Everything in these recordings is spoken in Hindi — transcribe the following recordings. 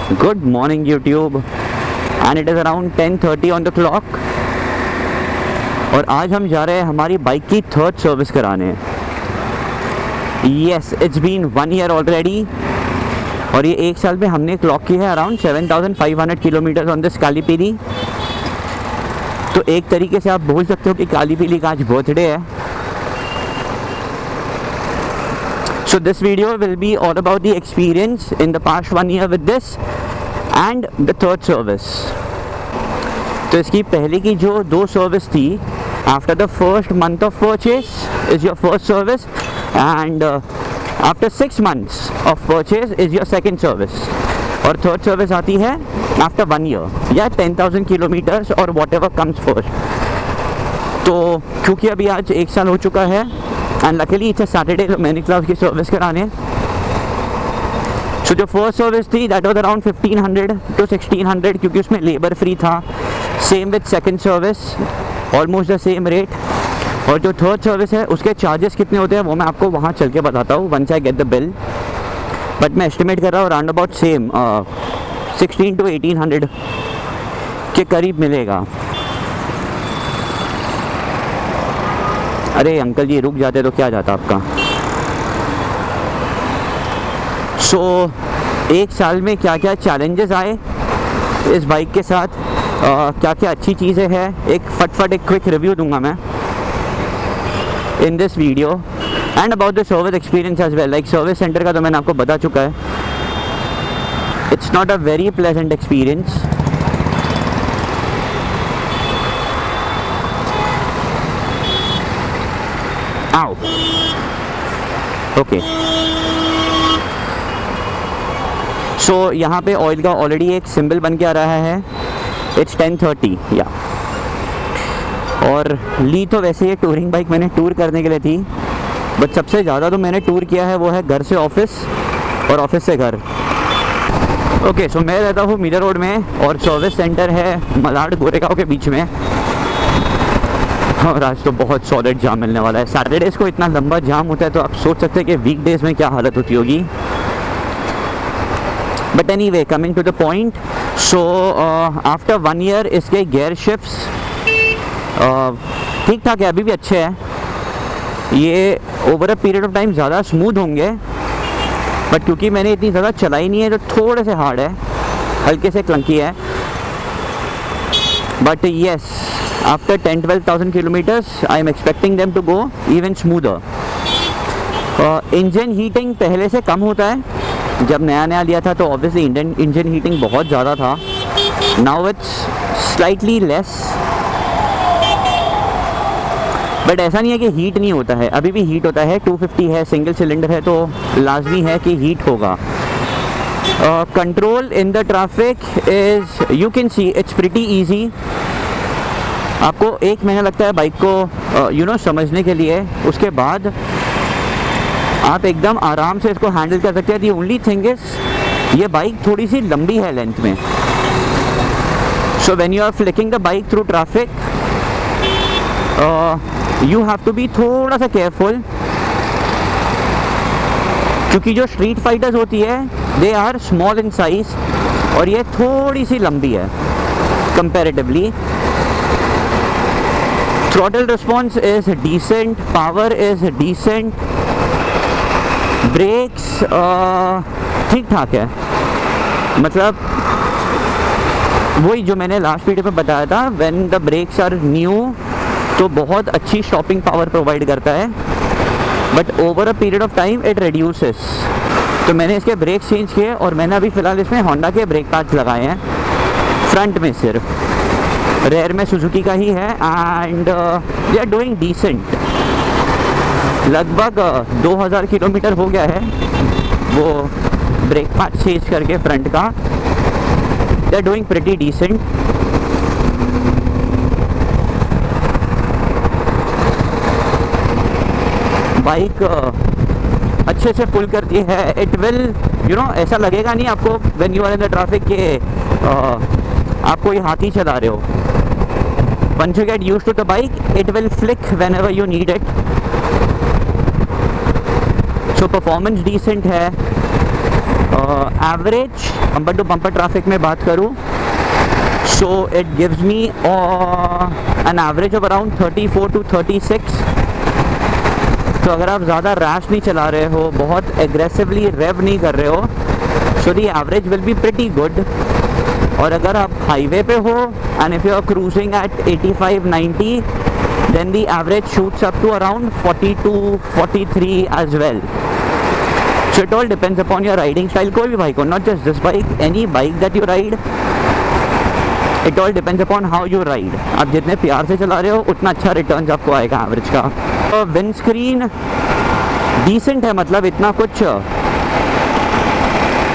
Good morning YouTube, and it is around 10:30 on the clock. और आज हम जा रहे हैं हमारी बाइक की थर्ड सर्विस कराने। Yes, it's been 1 year already, और ये 1 साल में हमने क्लॉक की है अराउंड 7,500 किलोमीटर ऑन दिस काली पीली। तो एक तरीके से आप बोल सकते हो कि काली पीली का आज बर्थडे है। So this video will be all about the experience in the past 1 year with this and the third service. तो इसकी पहले की जो 2 सर्विस थी, after the first month of purchase is your first service and after 6 months of purchase is your second service, और third service आती है after 1 year या 10,000 किलोमीटर्स और whatever comes first। तो क्योंकि अभी आज 1 साल हो चुका है एंड लकीली इट्स सैटरडे, तो मैंने क्लास की सर्विस कराने। सो जो फर्स्ट सर्विस थी दैट वाज अराउंड 1500 to 1600, क्योंकि उसमें लेबर फ्री था। Same with second service, almost the same rate. और जो थर्ड सर्विस है उसके चार्जेस कितने होते हैं वो मैं आपको वहाँ चल के बताता हूँ once I get the bill. But मैं एस्टिमेट कर रहा हूँ राउंड अबाउट सेम 16 to 1800 के करीब मिलेगा। अरे अंकल जी रुक जाते तो क्या जाता आपका। सो 1 साल में क्या क्या चैलेंजेस आए इस बाइक के साथ, क्या क्या अच्छी चीज़ें हैं, एक क्विक रिव्यू दूंगा मैं in this video. And about the service experience as well. Like service centre का तो मैंने आपको बता चुका है, it's not a very pleasant experience. आओ ओके। सो यहाँ पे ऑयल का ऑलरेडी एक सिंबल बन के आ रहा है, इट्स 10:30 या। और ली तो वैसे ये टूरिंग बाइक मैंने टूर करने के लिए थी, बट सबसे ज़्यादा तो मैंने टूर किया है वो है घर से ऑफिस और ऑफिस से घर। ओके, सो मैं रहता हूँ मीरा रोड में और सर्विस सेंटर है मलाड गोरेगांव के बीच में। और आज तो बहुत सॉलिड जाम मिलने वाला है। सैटरडेज़ को इतना लंबा जाम होता है तो आप सोच सकते हैं कि वीकडेज़ में क्या हालत होती होगी। But anyway, coming to the point. So after 1 year इसके गियर शिफ्ट्स ठीक ठाक है, अभी भी अच्छे हैं। ये over a period of time ज़्यादा स्मूथ होंगे, बट क्योंकि मैंने इतनी ज़्यादा चलाई नहीं है तो थोड़े से हार्ड है, हल्के से क्लंकी है। But yes, after 10-12,000 kilometers I am expecting them to go even smoother. Engine heating पहले से कम होता है। जब नया नया लिया था तो ऑब्वियसली इंजन हीटिंग बहुत ज़्यादा था। Now it's slightly less, but ऐसा नहीं है कि हीट नहीं होता है, अभी भी हीट होता है। 250 है, सिंगल सिलेंडर है तो लाजमी है कि हीट होगा। Control in the traffic is, you can see it's pretty easy. आपको 1 महीना लगता है बाइक को समझने के लिए, उसके बाद आप एकदम आराम से इसको हैंडल कर सकते हैं। दी ओनली थिंग इज ये बाइक थोड़ी सी लंबी है लेंथ में। So when you are flicking the bike through traffic you have to be थोड़ा सा केयरफुल, क्योंकि जो स्ट्रीट फाइटर्स होती है they are small in size और ये थोड़ी सी लंबी है comparatively. Throttle response is decent, power is decent, brakes ठीक ठाक है। मतलब वही जो मैंने लास्ट वीडियो में बताया था, when the brakes are new तो बहुत अच्छी स्टॉपिंग पावर प्रोवाइड करता है, but over a period of time it reduces. तो मैंने इसके ब्रेक चेंज किए और मैंने अभी फ़िलहाल इसमें होंडा के ब्रेक पैड्स लगाए हैं फ्रंट में सिर्फ, रेयर में सुजुकी का ही है। And they are doing decent. लगभग 2000 किलोमीटर हो गया है वो ब्रेक पैड चेंज करके फ्रंट का। They are doing pretty decent. Bike अच्छे से पुल करती है। इट विल ऐसा लगेगा नहीं आपको when you are in the traffic के आपको ये हाथी चला रहे हो। Once you get used to the bike, it will flick whenever you need it. So performance decent है। Average bumper to bumper traffic में बात करूँ, so it gives me an average of around 34 to 36। तो अगर आप ज़्यादा रैश नहीं चला रहे हो, बहुत एग्रेसिवली रेव नहीं कर रहे हो, so the average will be pretty good. और अगर आप हाईवे पे हो and if you are cruising at 85-90, then the average shoots up to around 42-43 as well. So it all depends upon your riding style. कोई भी बाइक हो, not just this bike, any bike that you ride, it all depends upon how you ride. आप जितने प्यार से चला रहे हो उतना अच्छा रिटर्न आपको आएगा एवरेज का। तो विंड स्क्रीन डिसेंट है, मतलब इतना कुछ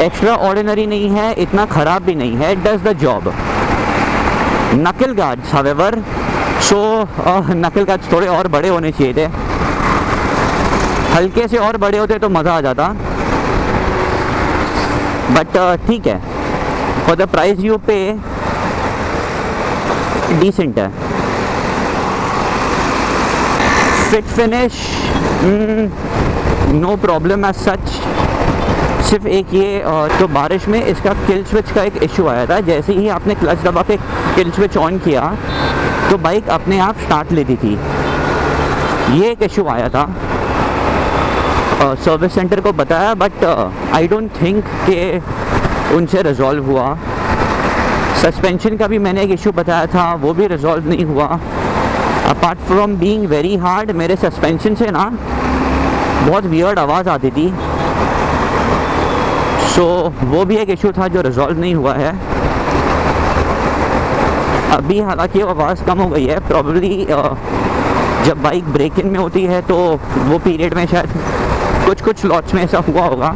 एक्स्ट्रा ऑर्डिनरी नहीं है, इतना ख़राब भी नहीं है, इट डज द जॉब। नकल गार्ड्स हावेवर, सो नकल गार्ड्स थोड़े और बड़े होने चाहिए थे, हल्के से और बड़े होते तो मज़ा आ जाता, बट ठीक है, for the price you pay decent है। Fit finish no problem as such. सिर्फ एक ये तो बारिश में इसका किल स्विच का एक इशू आया था। जैसे ही आपने क्लच दबा के किल स्विच ऑन किया तो बाइक अपने आप स्टार्ट लेती थी, ये एक इशू आया था। सर्विस सेंटर को बताया, बट आई डोंट थिंक कि उनसे रिजॉल्व हुआ। सस्पेंशन का भी मैंने एक इशू बताया था, वो भी रिजॉल्व नहीं हुआ। Apart from being very hard, मेरे सस्पेंशन से ना बहुत वियर्ड आवाज़ आती थी, सो वो भी एक इशू था जो रिजॉल्व नहीं हुआ है। अभी हालांकि वो आवाज़ कम हो गई है, प्रॉब्ली जब बाइक ब्रेक इन में होती है तो वो पीरियड में शायद कुछ लॉट्स में ऐसा हुआ होगा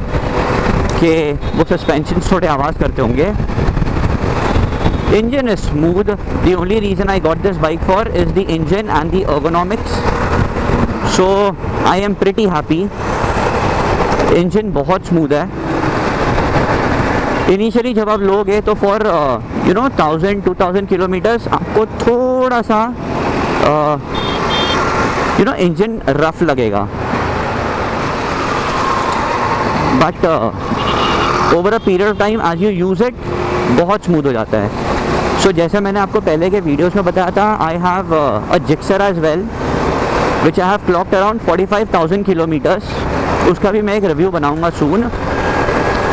कि वो सस्पेंशन थोड़े आवाज़ करते होंगे। Engine is smooth. The only reason I got this bike for is the engine and the ergonomics. So I am pretty happy. Engine बहुत smooth है। इनिशियली जब आप लोगे तो फॉर 1000-2000 किलोमीटर्स आपको थोड़ा सा इंजन रफ लगेगा, but over a period of time as you use it बहुत स्मूथ हो जाता है। सो जैसे मैंने आपको पहले के वीडियोस में बताया था, I have a Gixxer as well which I have clocked around 45,000 kilometres. उसका भी मैं एक रिव्यू बनाऊंगा सून।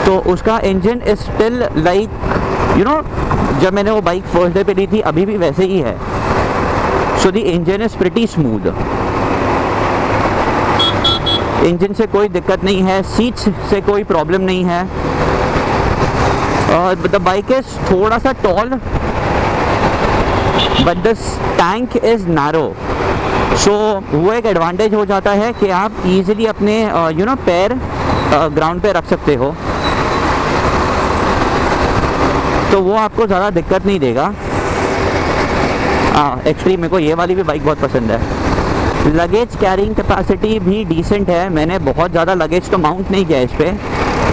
तो उसका इंजन इज स्टिल लाइक जब मैंने वो बाइक फर्स्ट डे पे ली थी अभी भी वैसे ही है। So the engine is pretty smooth, engine से कोई दिक्कत नहीं है, सीट्स से कोई प्रॉब्लम नहीं है। द बाइक इज थोड़ा सा tall but the tank is narrow, so वो एक एडवांटेज हो जाता है कि आप इजीली अपने पैर ग्राउंड पे रख सकते हो, तो वो आपको ज़्यादा दिक्कत नहीं देगा। एक्चुअली मेरे को ये वाली भी बाइक बहुत पसंद है। लगेज कैरिंग कैपेसिटी भी डिसेंट है। मैंने बहुत ज़्यादा लगेज तो माउंट नहीं किया इस पर,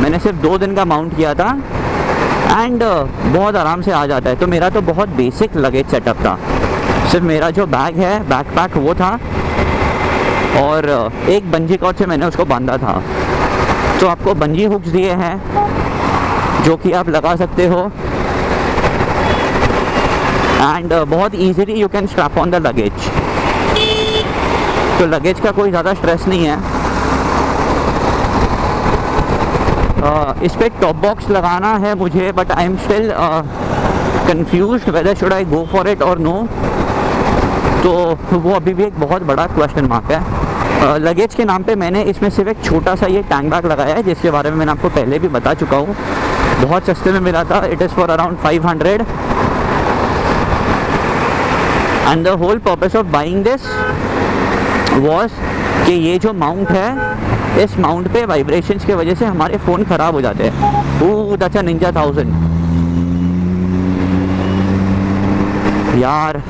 मैंने सिर्फ 2 दिन का माउंट किया था एंड बहुत आराम से आ जाता है। तो मेरा तो बहुत बेसिक लगेज सेटअप था, सिर्फ मेरा जो बैग है बैकपैक वो था और एक बंजी कॉर्ड से मैंने उसको बांधा था। तो आपको बंजी हुक्स दिए हैं जो कि आप लगा सकते हो एंड बहुत easily you can strap on the luggage. तो लगेज का कोई ज़्यादा स्ट्रेस नहीं है। इस पर टॉप बॉक्स लगाना है मुझे, but I am still confused weather should I go for it और नो। तो वो अभी भी एक बहुत बड़ा क्वेश्चन मार्क है। लगेज के नाम पे मैंने इसमें सिर्फ एक छोटा सा ये टैंक बैग लगाया है, जिसके बारे में मैंने आपको पहले भी बता चुका हूँ। बहुत सस्ते में मिला था, it is for around 500 and the whole purpose of buying this was कि ये जो माउंट है, इस माउंट पे वाइब्रेशंस की वजह से हमारे फ़ोन ख़राब हो जाते हैं। ओह दैट्स अ निंजा 1000 यार,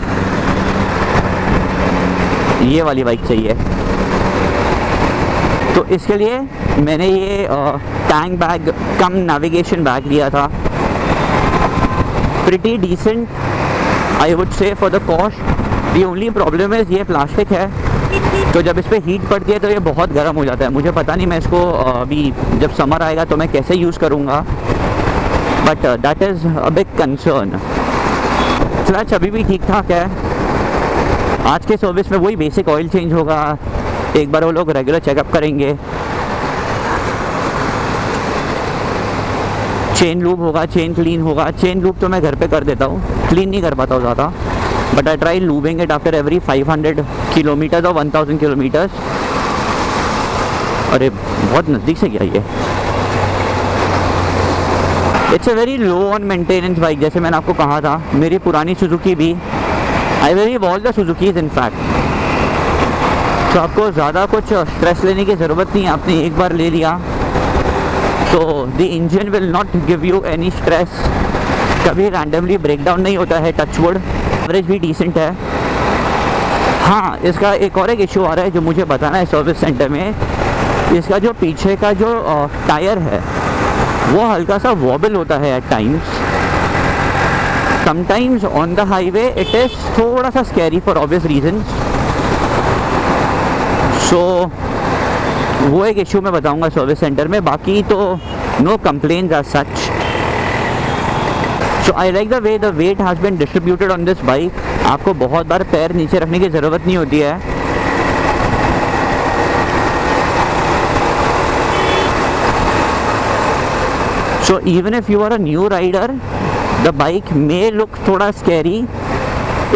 ये वाली बाइक चाहिए। तो इसके लिए मैंने ये tank bag cum navigation bag लिया था। Pretty decent I would say for the cost. The only problem is ये प्लास्टिक है, तो जब इस पर हीट पड़ती है तो ये बहुत गर्म हो जाता है। मुझे पता नहीं मैं इसको अभी जब समर आएगा तो मैं कैसे यूज़ करूँगा, but that is a big concern. Clutch अभी भी ठीक ठाक है। आज के सर्विस में वही बेसिक ऑयल चेंज होगा, एक बार वो लोग रेगुलर चेकअप करेंगे, चेन लूप होगा, चेन क्लीन होगा। चेन लूप तो मैं घर पे कर देता हूँ, क्लीन नहीं कर पाता हूँ ज़्यादा, but I try lubing it after every 500 kilometres और 1000 किलोमीटर्स। अरे बहुत नज़दीक से गया ये। It's a very low on maintenance bike, जैसे मैंने आपको कहा था। मेरी पुरानी सुजुकी भी, I believe all the Suzukis in fact, तो आपको ज़्यादा कुछ स्ट्रेस लेने की ज़रूरत नहीं है। आपने एक बार ले लिया तो the engine will not give you any stress, कभी रैंडमली ब्रेकडाउन नहीं होता है, टचवुड। एवरेज भी डिसेंट है। हाँ, इसका एक और इशू आ रहा है जो मुझे बताना है सर्विस सेंटर में। इसका जो पीछे का जो टायर है वो हल्का सा वॉबल होता है at times. Sometimes on the highway it is थोड़ा सा scary for obvious reasons. So वो एक इशू मैं बताऊंगा सर्विस सेंटर में। बाकी तो no complaints as such. So I like the way the weight has been distributed on this bike. आपको बहुत बार पैर नीचे रखने की ज़रूरत नहीं होती है। So even if you are a new rider the bike may look थोड़ा स्कैरी,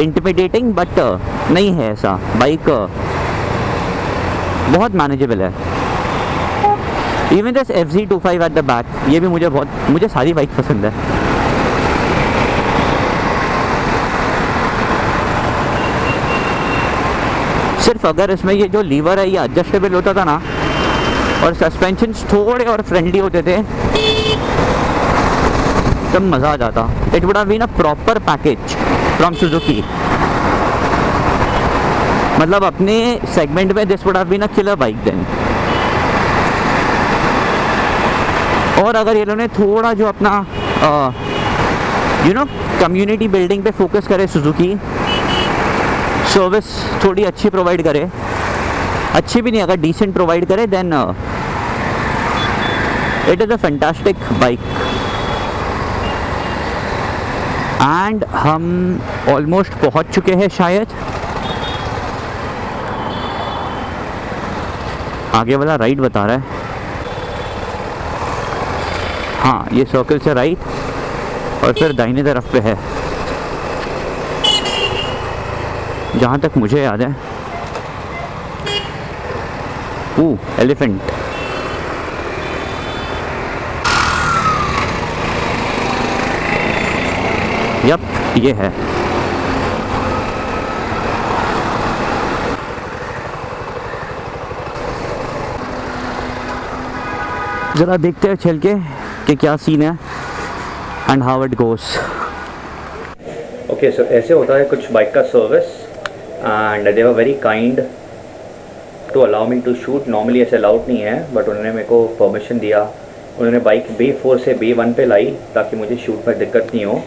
इंटिमिडेटिंग, बट नहीं है ऐसा। बाइक बहुत मैनेजेबल है। Even this FZ25 at the back, ये भी मुझे सारी बाइक पसंद है। सिर्फ अगर इसमें ये जो लीवर है ये एडजस्टेबल होता था ना, और सस्पेंशन थोड़े और फ्रेंडली होते थे, तब मज़ा आ जाता। It would have been a proper package from Suzuki. मतलब अपने सेगमेंट में this would have been a killer bike then. और अगर ये लोगों ने थोड़ा जो अपना कम्युनिटी बिल्डिंग पे फोकस करे, सुजुकी सर्विस थोड़ी अच्छी प्रोवाइड करे, अच्छी भी नहीं अगर डिसेंट प्रोवाइड करे, then it is a fantastic bike. And हम ऑलमोस्ट पहुंच चुके हैं शायद। आगे वाला राइट बता रहा है। हाँ, ये सर्कल से राइट और फिर दाहिने तरफ पे है, जहाँ तक मुझे याद है। एलिफेंट। यप, ये है। ज़रा देखते हैं चल के कि क्या सीन है and how it goes. Okay, so ऐसे होता है कुछ बाइक का service, and they were very kind to allow me to shoot. Normally ऐसे अलाउड नहीं है, बट उन्होंने मेरे को परमिशन दिया। उन्होंने बाइक B4 से B1 पे लाई ताकि मुझे शूट में दिक्कत नहीं हो,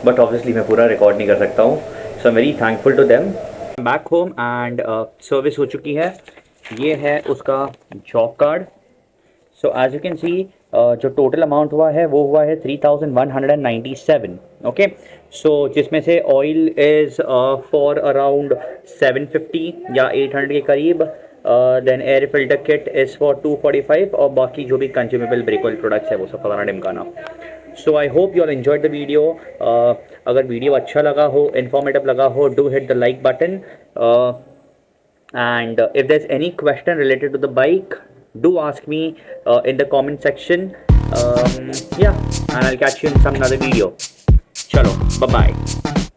बट ऑब्वियसली मैं पूरा रिकॉर्ड नहीं कर सकता हूँ। So I am very thankful to them. Back home and service हो चुकी है। ये है उसका job card. So as you can see जो टोटल अमाउंट हुआ है वो हुआ है 3197। ओके, सो जिसमें से ऑयल इज़ फॉर अराउंड 750 या 800 के करीब, then air filter kit is for 245, और बाकी जो भी कंज्यूमेबल ब्रेक ऑयल प्रोडक्ट्स है वो सब फलाना ढिमकाना। So I hope you all enjoyed the video. अगर वीडियो अच्छा लगा हो, इन्फॉर्मेटिव लगा हो, do hit the like button, and if there's any question related to the bike, do ask me in the comment section. Yeah, and I'll catch you in some another video. Chalo, bye bye.